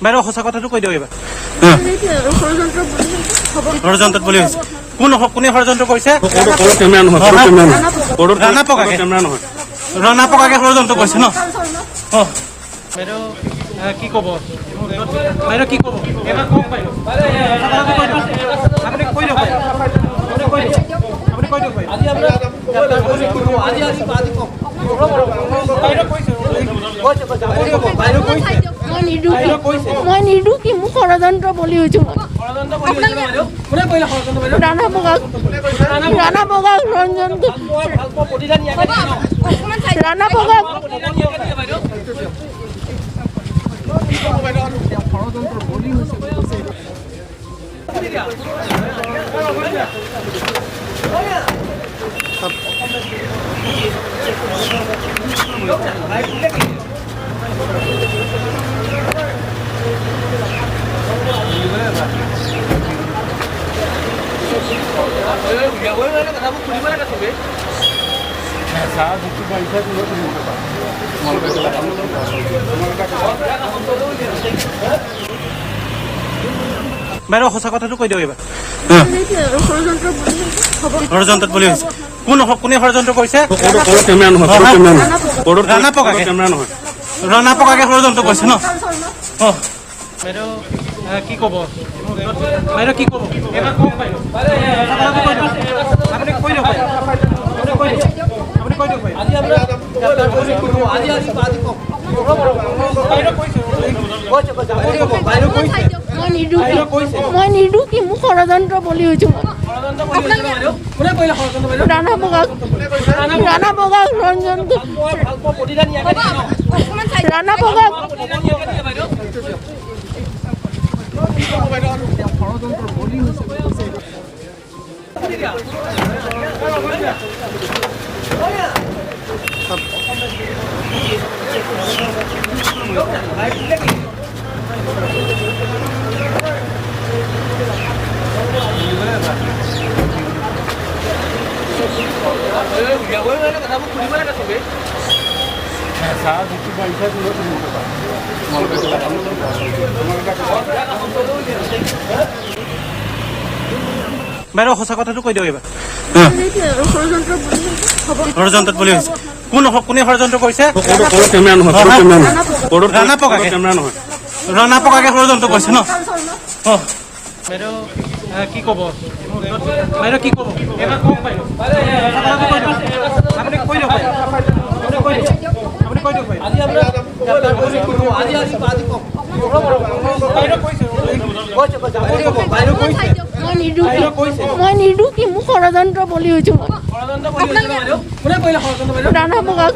বাইদেউ সঁচা কথাটো কৈ দিয়ক এইবাৰ ষড়যন্ত্ৰত বুলি হৈছে কোনে ষড়যন্ত্ৰ কৰিছে ৰণা পকাকে ষড়যন্ত্ৰ কৰিছে ন বাইদেউ কি ক'ব বাইদেউ কি ক'ব এবাৰ কওক বাইদেউ আপুনি কৈ দিয়ক আপুনি কৈ দিয়ক মই নিদো কি মোক ষড়যন্ত্ৰ বলি হৈছো ৰাণা পকাক ৰঞ্জন ৰাণা পকাক বাইদেউ সঁচা কথাটো কৈ দিয়ক এইবাৰ ষড়যন্ত্ৰত বুলি হৈছে কোনে ষড়যন্ত্ৰ কৰিছে ৰণা পকাকে ষড়যন্ত্ৰ কৰিছে ন বাইদেউ কি ক'ব বাইদেউ কি ক'ব এবাৰ কওক বাইদেউ আপুনি কৈ দিয়ক আপুনি কৈ দিয়ক মই নিদো কি মোক ষড়যন্ত্ৰ বলি হৈছো ৰাণা পকাক ৰঞ্জন ৰাণা পকাক বাইদেউ সঁচা কথাটো কৈ দিয়ক এইবাৰ ষড়যন্ত্ৰত বুলি হৈছে কোনে ষড়যন্ত্ৰ কৰিছে ৰণা পকাকে ষড়যন্ত্ৰ কৰিছে ন বাইদেউ কি ক'ব বাইদেউ কি ক'ব এবাৰ কওক বাইদেউ আপুনি কৈ দিয়ক আপুনি কৈ দিয়ক মই নিদো কি মোক ষড়যন্ত্ৰ বলি হৈছো ৰাণা পকাক